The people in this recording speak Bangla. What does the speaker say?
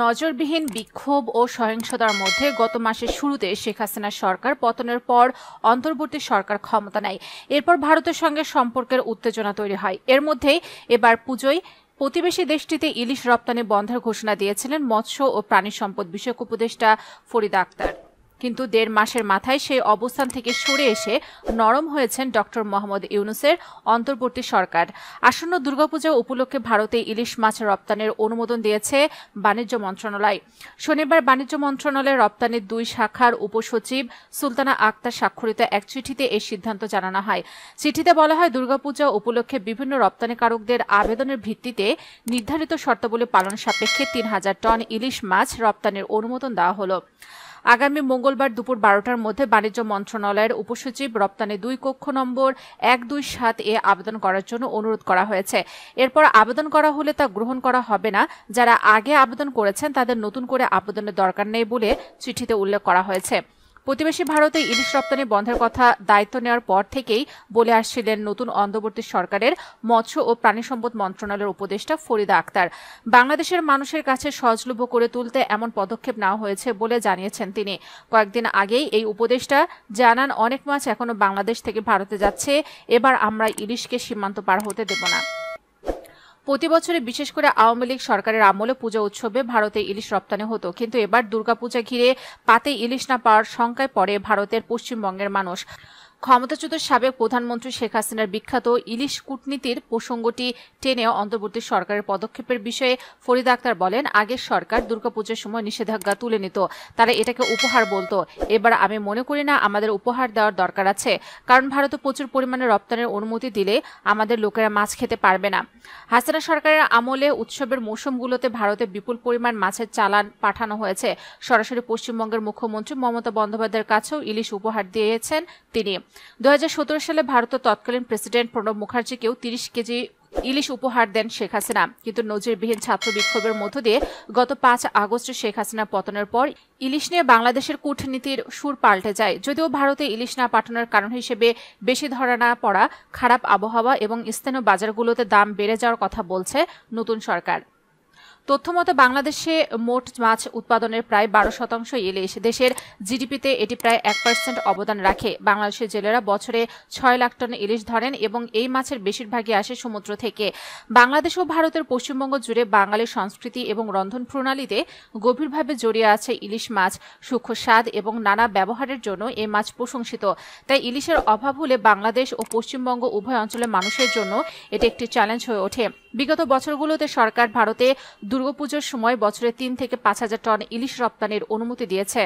নজরবিহীন বিক্ষোভ ও সহিংসতার মধ্যে গত মাসের শুরুতে শেখ হাসিনা সরকার পতনের পর অন্তর্বর্তী সরকার ক্ষমতা নেয়। এরপর ভারতের সঙ্গে সম্পর্কের উত্তেজনা তৈরি হয়। এর মধ্যেই এবার পুজোয় প্রতিবেশী দেশটিতে ইলিশ রপ্তানি বন্ধের ঘোষণা দিয়েছিলেন মৎস্য ও প্রাণী সম্পদ বিষয়ক উপদেষ্টা ফরিদা আক্তার। কিন্তু ১.৫ মাসের মাথায় সেই অবস্থান থেকে সরে এসে নরম হয়েছেন ডক্টর মোহাম্মদ ইউনূসের অন্তর্বর্তী সরকার। আসন্ন দুর্গাপূজা উপলক্ষে ভারতে ইলিশ মাছ রপ্তানির অনুমোদন দিয়েছে বাণিজ্য মন্ত্রণালয়। শনিবার বাণিজ্য মন্ত্রণালয়ের রপ্তানির ২ শাখার উপসচিব সুলতানা আক্তার স্বাক্ষরিত এক চিঠিতে এই সিদ্ধান্ত জানানো হয়। চিঠিতে বলা হয়, দুর্গাপূজা উপলক্ষে বিভিন্ন রপ্তানিকারকদের আবেদনের ভিত্তিতে নির্ধারিত শর্তাবলী পালন সাপেক্ষে ৩,০০০ টন ইলিশ মাছ রপ্তানির অনুমোদন দেওয়া হলো। আগামী মঙ্গলবার দুপুর ১২টার মধ্যে বাণিজ্য মন্ত্রণালয়ের উপসচিব রপ্তানি ২ কক্ষ নম্বর ১২৭ এ আবেদন করার জন্য অনুরোধ করা হয়েছে। এরপর আবেদন করা হলে তা গ্রহণ করা হবে না। যারা আগে আবেদন করেছেন তাদের নতুন করে আবেদনের দরকার নেই বলে চিঠিতে উল্লেখ করা হয়েছে। প্রতিবেশী ভারতে ইলিশ রপ্তানি বন্ধের কথা দায়িত্ব নেওয়ার পর থেকেই বলে আসছিলেন নতুন অন্তর্বর্তী সরকারের মৎস্য ও প্রাণী সম্পদ মন্ত্রণালয়ের উপদেষ্টা ফরিদা আক্তার। বাংলাদেশের মানুষের কাছে সহজলভ্য করে তুলতে এমন পদক্ষেপ নেওয়া হয়েছে বলে জানিয়েছেন তিনি। কয়েকদিন আগেই এই উপদেষ্টা জানান, অনেক মাছ এখনো বাংলাদেশ থেকে ভারতে যাচ্ছে, এবার আমরা ইলিশকে সীমান্ত পার হতে দেব না। প্রতি বছরে বিশেষ করে আওয়ামী লীগ সরকারের আমলে পূজা উৎসবে ভারতে ইলিশ রপ্তানি হতো, কিন্তু এবার দুর্গাপূজা ঘিরে পাতে ইলিশ না পাওয়ার শঙ্কায় পড়ে ভারতের পশ্চিমবঙ্গের মানুষ। ক্ষমতাচ্যুত সাবেক প্রধানমন্ত্রী শেখ হাসিনার বিখ্যাত ইলিশ কূটনীতির প্রসঙ্গটি টেনে অন্তর্বর্তী সরকারের পদক্ষেপের বিষয়ে ফরিদা আক্তার বলেন, আগের সরকার দুর্গাপূজার সময় নিষেধাজ্ঞা তুলে নিত, তারা এটাকে উপহার বলতো। এবার আমি মনে করি না আমাদের উপহার দেওয়ার দরকার আছে, কারণ ভারতে প্রচুর পরিমাণে রপ্তানির অনুমতি দিলে আমাদের লোকেরা মাছ খেতে পারবে না। হাসিনা সরকারের আমলে উৎসবের মৌসুমগুলোতে ভারতে বিপুল পরিমাণ মাছের চালান পাঠানো হয়েছে। সরাসরি পশ্চিমবঙ্গের মুখ্যমন্ত্রী মমতা বন্দ্যোপাধ্যায়ের কাছেও ইলিশ উপহার দিয়েছেন তিনি। ২০১৭ সালে ভারতের তৎকালীন প্রেসিডেন্ট প্রণব মুখার্জিকেও ৩০ কেজি ইলিশ উপহার দেন শেখ হাসিনা। কিন্তু নজিরবিহীন ছাত্র বিক্ষোভের মধ্য দিয়ে গত ৫ আগস্ট শেখ হাসিনা পতনের পর ইলিশ নিয়ে বাংলাদেশের কূটনীতির সুর পাল্টে যায়। যদিও ভারতে ইলিশ না পাঠানোর কারণ হিসেবে বেশি ধরা না পড়া, খারাপ আবহাওয়া এবং স্থানীয় বাজারগুলোতে দাম বেড়ে যাওয়ার কথা বলছে নতুন সরকার। তথ্যমতে বাংলাদেশে মোট মাছ উৎপাদনের প্রায় ১২% ইলিশ। দেশের জিডিপিতে এটি প্রায় ১% অবদান রাখে। বাংলাদেশের জেলেরা বছরে ৬ লাখ টন ইলিশ ধরেন এবং এই মাছের বেশিরভাগই আসে সমুদ্র থেকে। বাংলাদেশ ও ভারতের পশ্চিমবঙ্গ জুড়ে বাঙালির সংস্কৃতি এবং রন্ধন প্রণালীতে গভীরভাবে জড়িয়ে আছে ইলিশ মাছ। সূক্ষ্ম স্বাদ এবং নানা ব্যবহারের জন্য এই মাছ প্রশংসিত। তাই ইলিশের অভাব হলে বাংলাদেশ ও পশ্চিমবঙ্গ উভয় অঞ্চলের মানুষের জন্য এটি একটি চ্যালেঞ্জ হয়ে ওঠে। বিগত বছরগুলোতে সরকার ভারতে দুর্গাপূজার সময় বছরে ৩ থেকে ৫ হাজার টন ইলিশ রপ্তানির অনুমতি দিয়েছে।